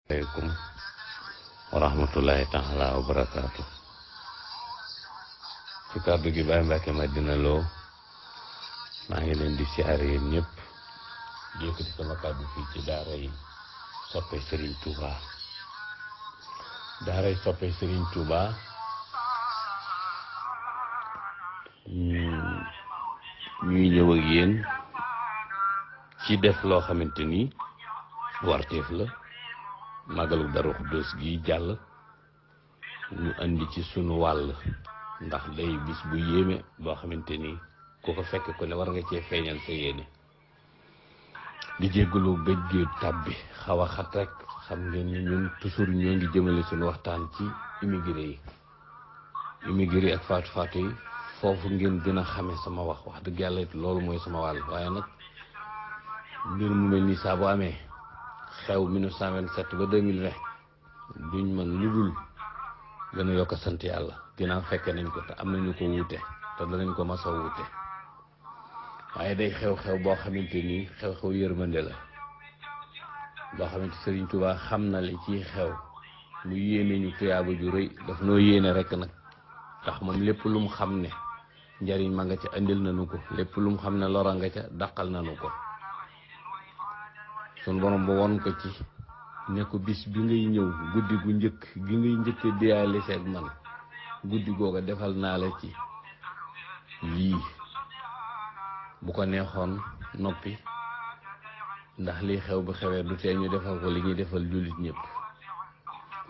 aleykum wa rahmatullahi taala wa barakaatu. ci kàddu gi Baye Mbacke Madina Lo maa ngi leen di siyaare yéen ñëpp yëkkati sama kàddu fii ci daara yi soppe Serigne Touba. daara yi soppe Serigne Touba ñuy ñëw ak yéen ci def loo xamante ni warteef la. Magalu Daaru Xudoos gi jàll ñu andi ci sunu wàll ndax day bis bu yéeme boo xamante ni ku ko fekk ku ne war nga cee feeñal sa yéene. di jéggalu gëj gi tàbbi xaw a xat rek xam ngeen ni ñun toujours ñoo ngi jëmale suñu waxtaan ci immigré yi ak faatu yi foofu ngeen gën a xame sama wax dëgg yàlla it loolu mooy sama wàll. waaye nag mbir mu mel ni saa bu amee xew 1927 ba 2020 duñ mën lu dul gën a yokk sant yàlla ginnaaw fekke nañ ko te am nañu ko wuute te danañ ko mas a wuute. waaye day xew-xew boo xamante ni xew-xew yërmande la boo xamante Serigne Touba xam na li ciy xew mu yéene ñu tuyaaba ju rëy daf noo yéene rek nag ndax moom lépp lu mu xam ne njariñ ma nga ca andil nañu ko, lépp lu mu xam ne lora nga ca dàqal nañu ko. sun borom ba won ko ci ne ko bis bi ngay ñëw guddi gu njëkk gi ngay njëkk diyaale seeg man guddi googa defal naa la ci lii. bu ko neexoon noppi ndax lii xew bu xewee du tee ñu defal ko li ñuy defal jullit ñëpp,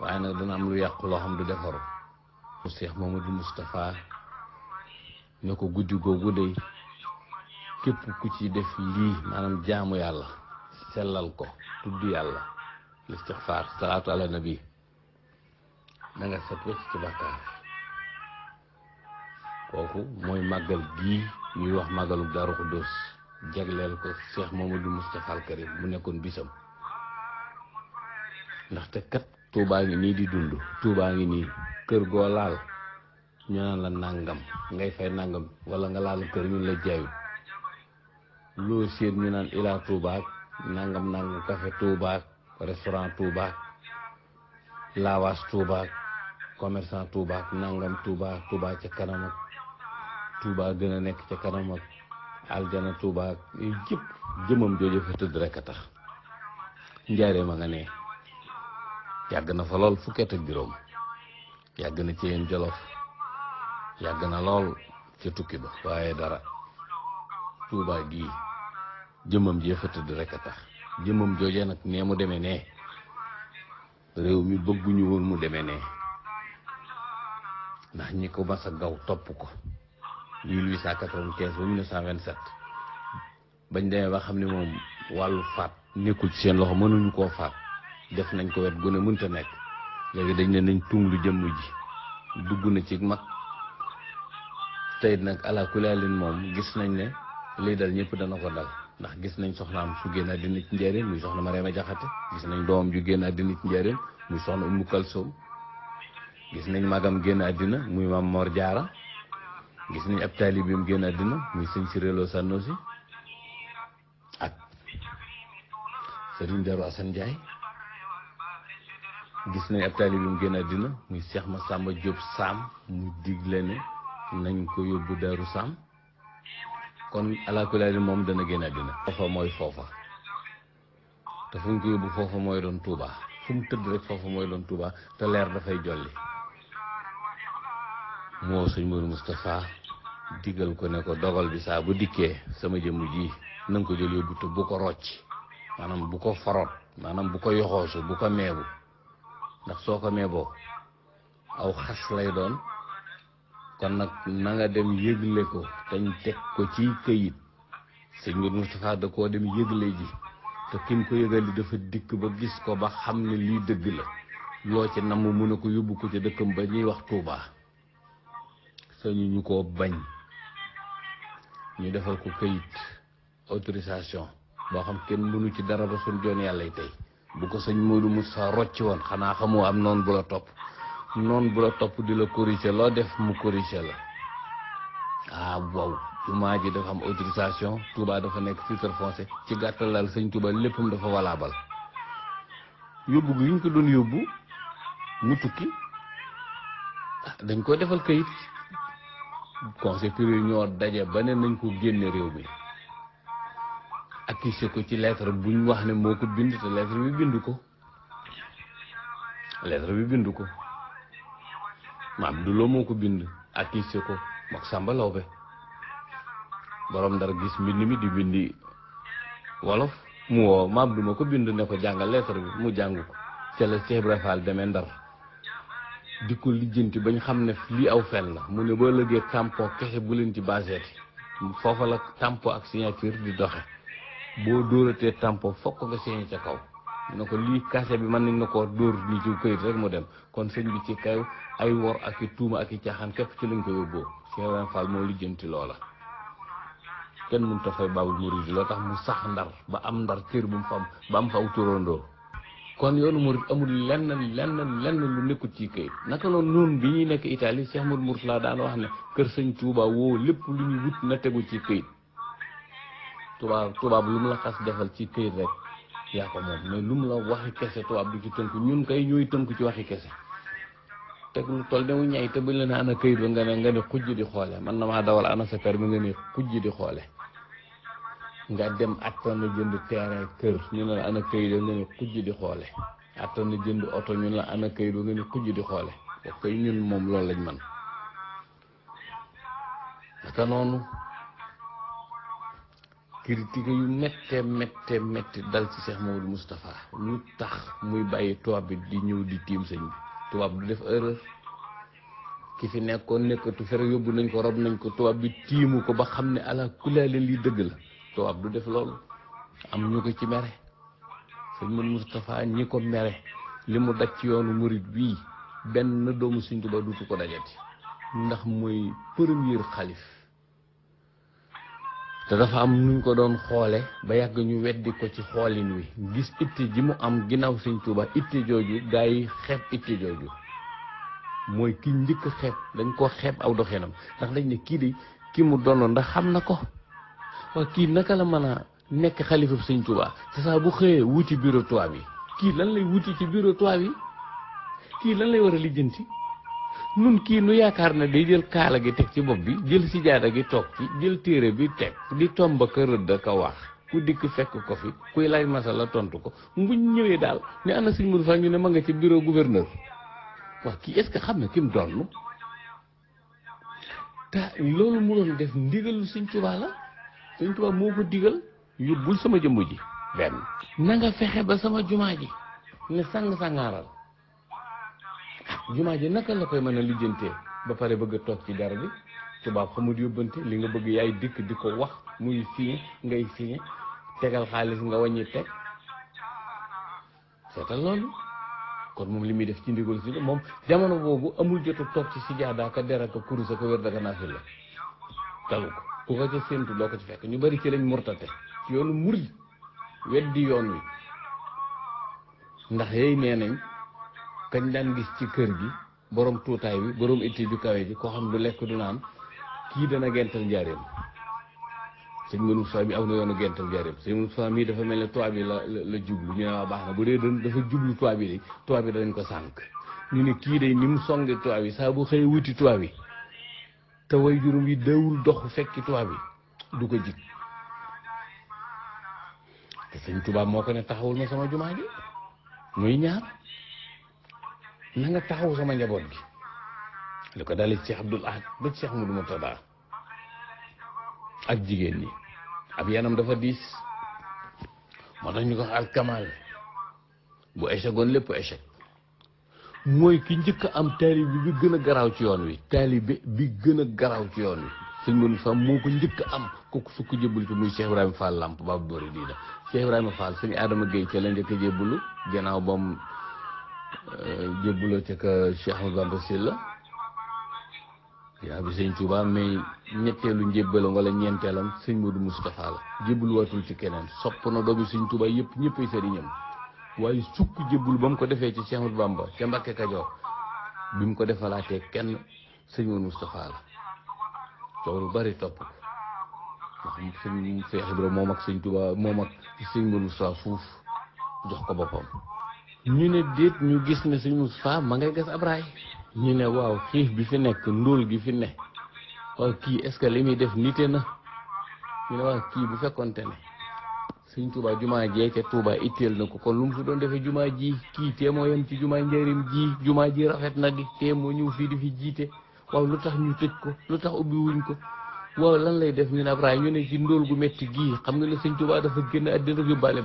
waaye nag dana am lu yàqu loo xam du defaru. Cheikh Mamadou Moustapha ne ko guddi googu day képp ku ci def lii maanaam jaamu yàlla sellal ko tudd yàlla listixfaar salaatu ala nabi da nga set wecc ci bàkkaar. kooku mooy màggal gii ñuy wax màggalu Daaru Xudoos jagleel ko Cheikh Mamadou Moustapha al Karim mu nekkoon bisam. ndaxte kat Tuubaa ngi nii di dund, Tuubaa ngi nii kër goo laal ñu naan la nàngam ngay fay nàngam, wala nga laal kër ñu la jaayut. loo séet ñu naan Ila Tuubaa nàngam café Tuubaa restaurant Tuubaa laawaas Tuubaa commerçant Tuubaa nàngam Tuubaa ca kanam ak Tuubaa gën a nekk ca kanam ak aljana Tuubaa yooyu yëpp jëmam jooju fa tëdd rek a tax. njaaree ma nga ne yàgg na fa lool fukki at ak juróom, yàgg na ci yéen Jolof, yàgg na lool ca tukki ba, waaye dara Tuubaa gii jëmam jee fa tëdd rek a tax. jëmam joojee nag nee mu demee nee réew mi bëgguñu woon mu demee nee ndax ñi ko mas a gaw topp ko 1895 ba 1927 bañ demee ba xam ne moom wàllu faat nekkul ci seen loxo, mënuñu koo faat, def nañ ko wet gu ne mënta nekk. léegi dañ ne nañ tung lu jëmm ji dugg na ci mag. tey nag ala kulaalin moom gis nañ ne lii dal ñëpp dana ko dal, ndax gis nañ soxnaam su génn àddina ci njëriñ muy soxna Mariama Jaxate, gis nañ doomam ju génn àddina ci njëriñ muy soxna Umu Kalsoom, gis nañ magam génn àddina muy Maam Mor Jaara, gis nañ ab taalibeem génn àddina muy sëñ Siré Lo Sanosi ak Sëriñ Daru Asan Njaay, gis nañ ab taalibeem génn àddina muy Cheikh Massamba Diop Sam mu digle ne nañ ko yóbbu Daaru Sam. kon alaakulali moom dana génn àddina. foofa mooy foofa te fu ñu ko yóbbu foofa mooy doon Touba, fu mu tëdd rek foofa mooy doon Touba te leer dafay jolli. moo sëñ Mourou Moustapha digal ko ne ko dogal bi saa bu dikkee sama jëmm ji na nga ko jël yóbbu te bu ko rocc, maanaam bu ko faroot, maanaam bu ko yoxoosu, bu ko meebu, ndax soo ko meeboo aw xas lay doon. kon nag na nga dem yëgle ko dañ teg ko ci këyit. sëñ Mourou Moustapha da koo dem yëgle ji te kim ko yëgal li dafa dikk ba gis ko ba xam ne lii dëgg la, loo ci namm mu ne ko yóbbu ko ci dëkkam ba ñuy wax Touba. sañu ñu koo bañ, ñu defal ko këyit autorisation boo xam kenn mënu ci dara ba suñ joon yàlla tey. bu ko sëñ Mourou Moustapha rocci woon xanaa xamoo am noonu bu la topp, noonu bu la topp di la corriger, loo def mu corriger la. wow jumaa ji dafa am autorisation, Touba dafa nekk titre foncier, ci gàttal daal sëñ Touba léppam dafa valable. yóbbu gi ñu ko doon yóbbu mu tukki dañ ko defal kayit conseil privé ñoo daje ba ne nañ ko génne réew mi accusé ko ci lettre buñ wax ne moo ko bind te lettre bi bind ko maam du loo moo ko bind accusé ko mook Samba Lawbe borom Ndar gis mbind mi di bindi wolof mu woo maam du ma ko bind ne ko jàngal lettre bi mu jàng ko ca la Cheikh Ibra Fall demee Ndar di ko lijjanti bañ xam ne lii aw fen la mu ne boo lëgee tampon kese bu leen ci baseeti foofa la tampon ak signature di doxe boo dóoratee tampon fokk nga signé ca kaw ne ko lii kase bi mën nañ na koo dóor nii ci këyit rek mu dem kon sëñ bi ci kaw ay wor ak i tuuma ak i caaxaan képp ci lañ ko yóbboo Cheikh Ibra Fall moo lijjanti loola kenn mënut a fay Baabul Muriid loo tax mu sax Ndar ba am Ndar kër bu mu fa am ba am fa aw turandoo kon yoonu murid amul lenn lu nekkul ci këyit naka noonu bi ñuy nekk Italie Cheikh Modou Mourtala daan wax ne kër sëñ Touba woo lépp lu ñu wut na tegu ci këyit tubaab lu mu la xas defal ci këyit rek yaa ko moom mais lu mu la waxi kese tubaab du ci tënk ñun kay ñooy tënk ci waxi kese teg lu toll ne mu ñay te buñ la ne ana këyit ba nga ne xujj di xoole man na maa dawal ana sa permis nga ne xujj di xoole nga dem attan na jënd terrain kër ñu ne la ana këyit nga ne xujj di xoole attan na jënd oto ñu ne la ana këyit nga ne xujj di xoole bokk koy ñun moom loolu lañ man naka noonu critique yu métte dal ci Cheikh Mamadou Moustapha lu tax muy bàyyi tubaab bi di ñëw di tiim sëñ bi tubaab du def erreur ki fi nekkoon nekkatu fere yóbbu nañ ko rob nañ ko tubaab bi tiimu ko ba xam ne ala kulaaleen lii dëgg la tubaab du def loolu am ñu ko ci mere sëñ Mamadou Moustapha ñi ko mere li mu daj ci yoonu murit bii benn doomu Sëñ Tuubaa dutu ko dajati ndax mooy premier xalif te dafa am nuñ ko doon xoole ba yàgg ñu weddi ko ci xoolin wi gis itte ji mu am ginnaaw Sëñ Tuubaa itte jooju gaa yi xeeb itte jooju mooy ki njëkk xeeb dañ koo xeeb aw doxinam ndax dañ ne kii de ki mu doon ndax xam na ko waaw kii naka la mën a nekk xalifa Sëñ Tuubaa te saa bu xëyee wuti bureau tubaab yi kii lan lay wuti ci bureau tubaab yi kii lan lay war a lijjanti nun kii nu yaakaar ne day jël kaala gi teg ci bopp bi jël sijaada gi toog ci jël téere bi teg di tomba ka rëdd ka wax ku dikk fekk ko fi kuy lay masala tontu ko buñ ñëwee daal ne ana Sëñ Modou Fall ñu ne ma nga ci bureau gouverneur wax kii est-ce que xam ne ki mu doon te loolu mu doon def ndigalu Sëñ Tuubaa la Sëñ Tuubaa moo ko digal yóbbul sama jëmm ji benn na nga fexe ba sama jumaa ji ne sang-sangaaral jumaa ji naka la koy mën a lijjantee ba pare bëgg a toog ci dara bi tubaab xamul yóbbante li nga bëgg yaay dikk di ko wax muy signé ngay signé tegal xaalis nga wàññi teg seetal loolu kon moom li muy def ci ndigal si moom jamono boobu amul jotu toog ci sijaada ka dera ka kurus ka wér daka naafi la talu ko ku ko ca séentu doo ko ci fekk ñu bari ci lañ murtate ci yoonu murid weddi yoon wi ndax yey nee nañ kañ daan gis ci kër gi borom tuutaay bi borom itti ju kawe ji koo xam du lekk du naan kii dana gental njaareem sëñ Modou Moustapha bi aw na yoonu gental njaareem sëñ Modou Moustapha mii dafa mel ne tubaab bi la jublu ñu ne waa baax na bu dee dafa jublu tubaab bi de tubaab bi danañ ko sànq ñu ne kii de ni mu songe tubaab yi saa bu xëyee wuti tubaab yi te way juróom yi dawul dox fekki tubaab yi du ko jig te sëñ tubaab moo ko ne taxawul ma sama jumaa ji muy ñaar na nga taxaw sama njaboot gi li ko dalee Cheikh Abdoul Ahad ba Cheikh Modou Mourtada ak jigéen ñi ab yanam dafa diis moo tax ñu ko alkamal bu échec woon lépp échec mooy ki njëkk a am taalibe bi gën a garaaw ci yoon wi taalibe bi gën a garaaw ci yoon wi sëñ Modou Fall moo ko njëkk a am kooku sukk jébbalu ci muy Cheikh Ibrahima Fall Lamp Babu Bari diina Cheikh Ibrahima Fall sëñ Adama Gueye ca la njëkk a jébbalu gannaaw bam jébbaloo ca ka Cheikh Ahmadou Bamba Sylla yaa bi sëñ Touba mais ñetteelu njébbalam wala ñeenteelam sëñ Modou Moustapha la jébbaluwaatul ci keneen sopp na doomi sëñ Touba yëpp ñëppay sëriñam waaye sukk jébbalu ba mu ko defee ci Cheikh Ahmadou Bamba ca Mbàkke Kajoor bi mu ko defalaatee kenn sëñ Modou Moustapha la coow lu bari topp ko ndax sëñ Cheikh Ibra moom ak sëñ Touba moom ak sëñ Modou Moustapha fuuf jox ko boppam ñu ne déet ñu gis ne sëñ Moustapha ma ngay gas ab raay ñu ne waaw xiif bi fi nekk ndóol gi fi ne waaw kii est-ce que li muy def nite na ñu ne waaw kii bu fekkonte ne sëñ Touba jumaa jee ca Touba itteel na ko kon lu mu fi doon defee jumaa ji kii tee moo yem ci jumaa njëriñ ji jumaa ji rafet na di tee moo ñëw fii di fi jiite waaw lu tax ñu tëj ko lu tax ubbi wuñ ko waaw lan lay def ñu ne ab raay ñu ne ci ndóol gu métti gii xam nga ne sëñ Touba dafa génn àddina yu bale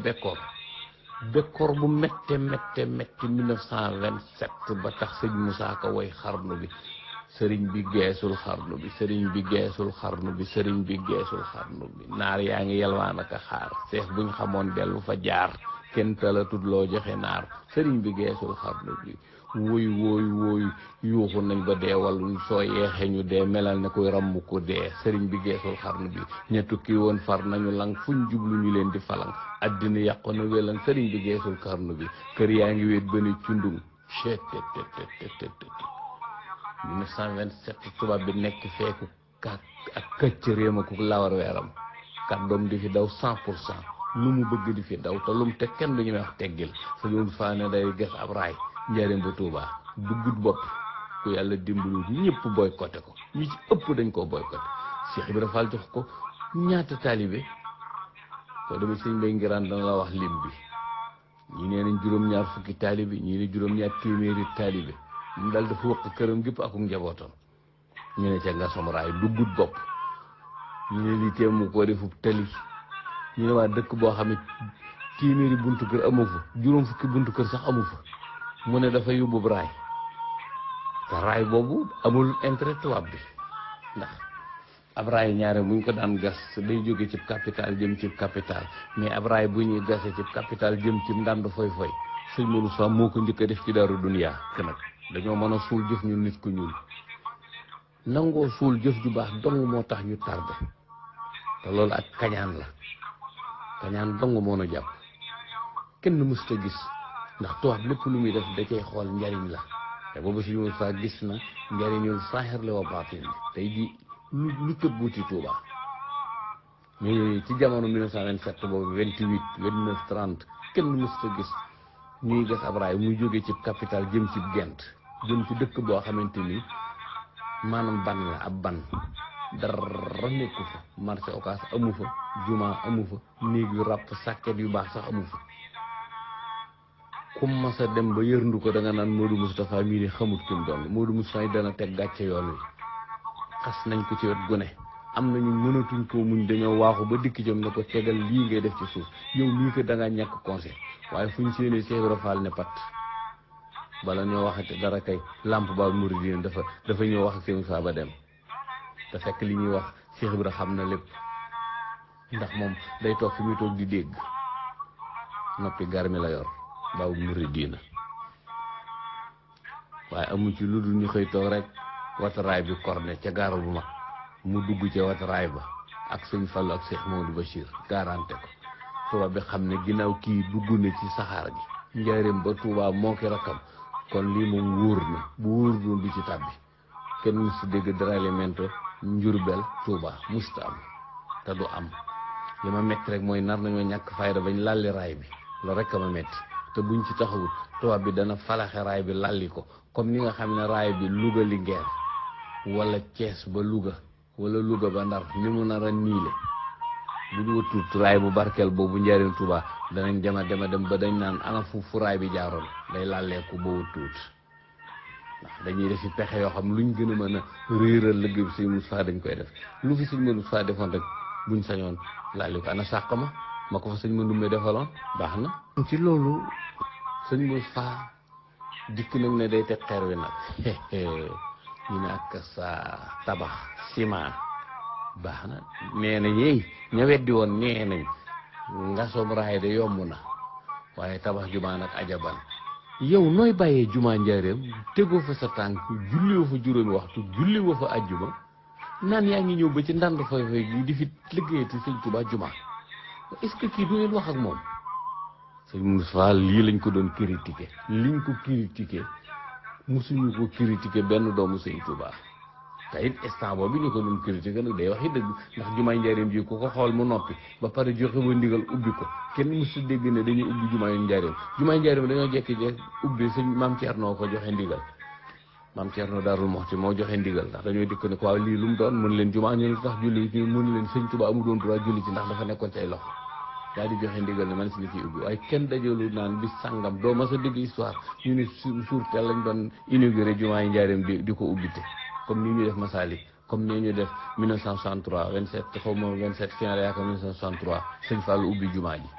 bekkoor bu métte 1927 ba tax sëñ Moussa Ka woy xarnu bi sëriñ bi geesul xarnu bi sëriñ bi geesul xarnu bi sëriñ bi geesul xarnu bi naar yaa ngi yalwaan ak a xaar seex buñ xamoon dellu fa jaar kenn talatut loo joxe naar sëriñ bi geesul xarnu bi wóoy yuuxu nañ ba dee wàllu soo yeexee ñu dee melal ne koy ramm ko dee sëriñ bi geesul xarnu bi ña tukki woon far nañu lang fuñ jublu ñu leen di falang addina yàqu na welang sëriñ bi geesul xarnu bi kër yaa ngi wéet ba ni cundung chet 1927 tubaab bi nekk feeku ak këcc réem ak lawar weeram kàddoom di fi daw 100% lu mu bëgg di fi daw te lu mu te kenn du ñu wax teggil sa loolu faane day gas ab raay njëriñ ba Touba duggut bopp ku yàlla dimbalu ñëpp boycotté ko ñi ci ëpp dañ koo boycotté Cheikh Ibrahima Fall jox ko ñaata taalibe soo demee sëñ Mbay Ngiraan dana la wax lim bi ñii nee nañ juróom-ñaar fukki taalibe ñii ne juróom-ñaar téeméeri taalibe mu daal dafa wëq këram gépp ak njabootam ñu ne ca ngasom raay duggut bopp ñu ne lii tee mu ko defub tali ñu ne waa dëkk boo xam ne téeméeri buntu kër amu fa juróom fukki buntu kër sax amu fa mu ne dafa yóbbu raay te raay boobu amul intérêt tubaab bi ndax ab raay ñaare buñ ko daan gas day jóge ci capital jëm ci capital mais ab raay bu ñuy gase ci capital jëm ci ndànd foy sëñ Modou Sow moo ko njëkk a def ci Daaru Duniyaa nag dañoo mën a suul jëf ñu nit ku ñuul nangoo suul jëf ju baax dong moo tax ñu tardé te loolu ak kañaan la kañaan dong moo na jàpp kenn mësta gis ndax tubaab lépp lu muy def da cay xool njariñ la te boobu si ñu fa gis na njariñul saaxir la wa baatin bi tey di lu tëbbuti Touba mais ci jamono 1927 boobu 28 29 30 kenn mësta gis ñuy gas ab raay muy jóge ci capital jëm ci Gent jëm ci dëkk boo xamante ni maanaam ban la ab ban dara nekku fa marché Ocass amu fa juma amu fa néeg yu ràpp sàkket yu baax sax amu fa kum masa dem ba yërndu ko da nga naan Modou Moustapha mii ni xamut ki mu doon Modou Moustapha dana teg gàcce yoon wi xas nañ ko ci wet gune am nañu mënatuñ ko muñ dañoo waaxu ba dikk jëm ne ko tegal lii ngay def ci suuf yow lii ko da ngaa ñàkk conseil waaye fuñ séenee Cheikh Ibra Fall ne pat bala ñoo waxate dara kay lamp ba muridine dafa ñëw wax ak seen saa ba dem te fekk li ñuy wax Cheikh Ibra xam na lépp ndax moom day toog fi muy toog di dégg noppi garmi la yor baabu muridina waaye amu ci lu dul ñu xëy toog rek wataraay bi korne ca gaara bu mag mu dugg ca wataraay ba ak sëñ Fallu ak Cheikh Mamadou Bachir garanté ko tubaab bi xam ne ginnaaw kii dugg na ci saxaar gi njaareem ba Touba moo ki rakkam kon lii moom wóor na bu wóor doon du ci tàbbi kenn musta dégg Daralemento Njurbel Touba musta am te du am li ma metti rek mooy nar nañoo ñàkk fayda bañ lalli raay bi loolu rek a ma metti te buñ ci taxawut tubaab bi dana falaxe raay bi lalli ko comme ni nga xam ne raay bi Louga Linguère wala Thiès ba Louga wala Louga ba Ndar ni mu nar a niile bu ñu wëttuut raay bu barkeel boobu njariñ Touba danañ dem ba dañ naan ana fu raay bi jaaroon day lalleeku ba wëttuut ndax dañuy def fi pexe yoo xam luñ gën a mën a réeral liggéey bi sëñ Moustapha dañ koy def lu fi sëñ Moustapha defoon rek buñ sañoon lalli ko ana sàq ma ko fa sëñ Mandoumbe defaloon baax na ci loolu sëñ Moustapha dikk nag ne day teg xeer wi nag ñu ne ak sa tabax ciment baax na nee nañ yéy ña weddi woon nee nañ ngasom raay de yomb na waaye tabax jumaa nag ajaban yow nooy bàyyee jumaa njaareem tegoo fa sa tànk julliwoo fa juróomi waxtu julliwoo fa ajjuma naan yaa ngi ñëw ba ci ndànd fay gi di fi liggéeyati sëñ Tuubaa jumaa est-ce que kii du ngeen wax ak moom sëñ Moustapha lii lañ ko doon critiqué liñ ko critiqué musuñu ko critiqué benn doomu sëñ Tuubaa te it instant boobu ñu ko doon critiqué nag day wax yi dëgg ndax jumaay njaareem ji ku ko xool mu noppi ba pare joxe ba ndigal ubbi ko kenn mësu dégg ne dañuy ubbi jumaay njaareem dañoo jekki-jekki ubbi sëñ maam Thierno ko joxe ndigal maam Thierno Darou Mouhty moo joxe ndigal ndax dañoo dikk ne ko waaw lii lu mu doon mën leen jumaa ñu lu tax julli ci mën leen sëñ Tuubaa amu doon droit julli ci ndax dafa nekkoon ci ay loxo daal di joxe ndigal ne man si ni ciy ubbi waaye kenn dajalu naan bis sàngam doo ma sa dégg histoire ñu ne suur teel lañ doon inauguré jumaay njaareem di ko ubbite comme ni ñu def Masalik comme ni ñu def 1963 27 xaw ma 27 final yaakaar 1963 sëñ Fallou ubbi jumaa ji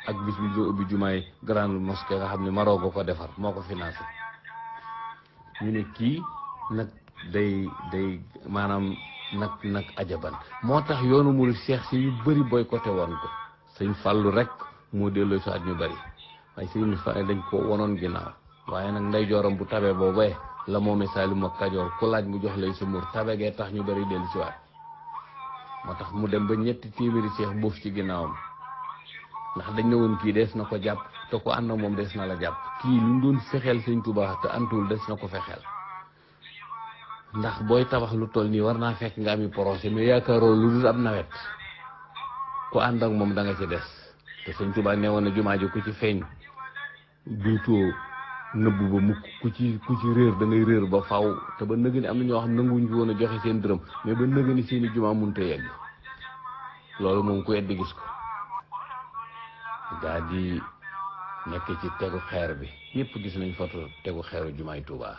ak bis bi ñu ubbi jumaay grande mosquée nga xam ne Maroc ko defar moo ko financé ñu ne kii nag day maanaam nag ajaban moo tax yoonu murid Cheikh si yu bëri boycotté woon ko sëñ Fallou rek moo delloo si at ñu bëri waaye sëñ Moustapha dañ ko wonoon ginnaaw waaye nag nday jooram bu tabee boobee la moomee Saliou ak Kajoor ku laaj mu jox lay sa mur tabegee tax ñu bëri dellu si waat moo tax mu dem ba ñetti téeméeri Cheikh boof ci ginnaawam ndax dañ ne woon kii des na ko jàpp te ku ànd ak moom des na la jàpp kii lu mu doon fexeel sëñ Tuubaa te antul des na ko fexeel ndax booy tabax lu toll nii war naa fekk nga ami projet mais yaakaaroo lu dul ab nawet ku ànd ak moom da nga ci des te sëñ Tuubaa nee woon na jumaa ji ku ci feeñ duutoo nëbbu ba mukk ku ci réer da ngay réer ba faw te ba nëgëni am na ñoo xam nanguwuñ fi woon a joxe seen dërëm mais ba nëgëni seeni jumaa mënut a yegg loolu moom ku weddi gis ko daa di nekk ci tegu xeer bi ñëpp gis nañ foto tegu xeeru jumaay Touba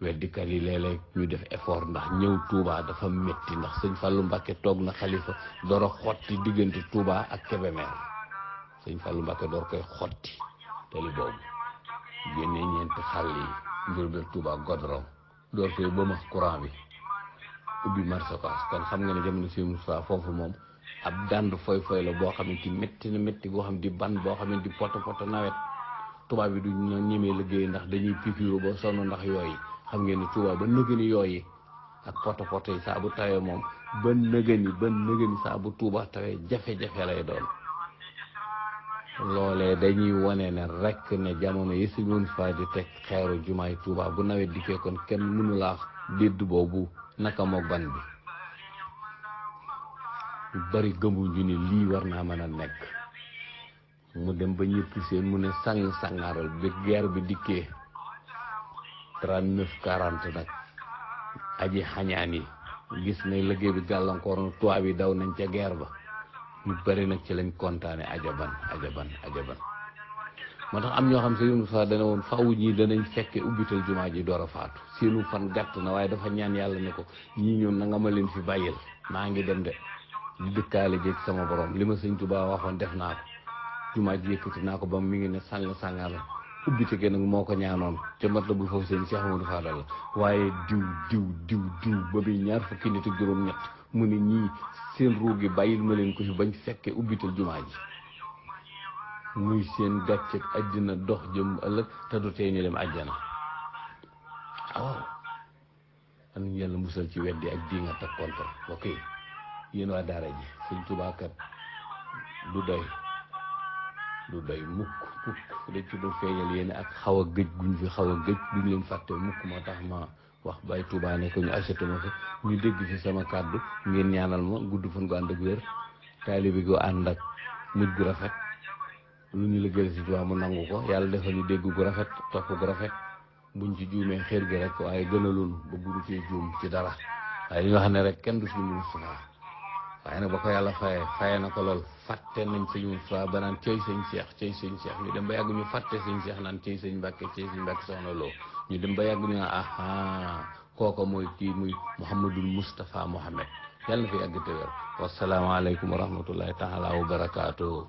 weddikat yi léeg-léeg ñu def effort ndax ñëw Touba dafa métti ndax sëñ Fallou Mbacké toog na xalifa door a xotti diggante Touba ak Kébémer sëñ Fallou Mbacké door koy xotti tali boobu génnee ñeenti xàll yi Ndiourbel Touba godron door koy bëmax courant bi ubbi marché Ocass kon xam nga ne jamono si Moussa foofu moom ab dànd foy la boo xamante ni métti na métti boo xam di ban boo xamante di poto nawet tubaab bi du ñu ñemee liggéey ndax dañuy piqûre ba sonn ndax yooyu xam ngeen ne tubaab ba nëgëni yooyu ak poto yi saa bu tawee moom ba nëgëni saa bu Tuuba tawee jafe-jafe lay doon loolee dañuy wane ne rek ne jamono yi si mun fa di teg xeeru jumaay Tuuba bu nawet dikkee kon kenn mënu laa dédd boobu naka moog ban bi ñu bari gëmuñu ni lii war naa mën a nekk mu dem ba ñëpp seen mu ne sangaaral bi guerre bi dikkee 39-40 nag aji xañaan yi gis ne liggéey bi gàllankoor na tubaab yi daw nañ ca guerre ba ñu bari nag ci lañ kontaane ajaban moo tax am ñoo xam Sëriñ Moussa dana woon faaw ñii danañ fekke ubbital jumaa ji door a faatu seenu fan gàtt na waaye dafa ñaan yàlla ne ko ñii ñoom na nga ma leen fi bàyyil maa ngi dem de di dëkkaale jéeg sama borom li ma sëñ Tuubaa waxoon def naa ko jumaa ji yëkkati naa ko ba mi ngi ne sangaar ubbite gi nag moo ko ñaanoon ca mat la bul foofu seen Cheikh Amadou Fadal la waaye diw ba bi ñaar fukki nit ak juróom-ñett mu ne ñii seen ruu gi bàyyil ma leen ko fi bañ fekkee ubbital jumaa ji muy seen gàcceeg àddina dox jëm ëllëg te du tee ñu dem àjjana waaw am nañu yàlla musal ci weddi ak di nga teg contre ok yéen waa daara ji sëñ Tuubaa kat du doy mukk dañ ci doon feeñal yéen ak xaw a gëj guñ fi xaw a gëj duñ leen fàtte mukk moo tax ma wax Baye Touba ne ko ñu acheté ma fi ñu dégg fi sama kàddu ngeen ñaanal ma gudd fan gu ànd ak wér taalibe gu ànd ak mujj gu rafet lu ñu liggéey si Tuubaa mu nangu ko yàlla defal ñu dégg gu rafet topp gu rafet buñ ci juumee xeer gi rek waaye gënaloon ba buñu cee juum ci dara waaye li nga xam ne rek kenn du suñu Moustapha waaye nag ba ko yàlla faye na ko lool fàtte nañ sëñ Moustapha ba naan cey sëñ Cheikh ñu dem ba yàgg ñu fàtte sëñ Cheikh naan cey sëñ Mbàkke soxna loo ñu dem ba yàgg ñu naan aha kooka mooy kii muy Mouhamadul Moustapha Mohamed yàlla na fi yàgg te wér wasalaamaaleykum wa rahmatullahi taala wa barakaatu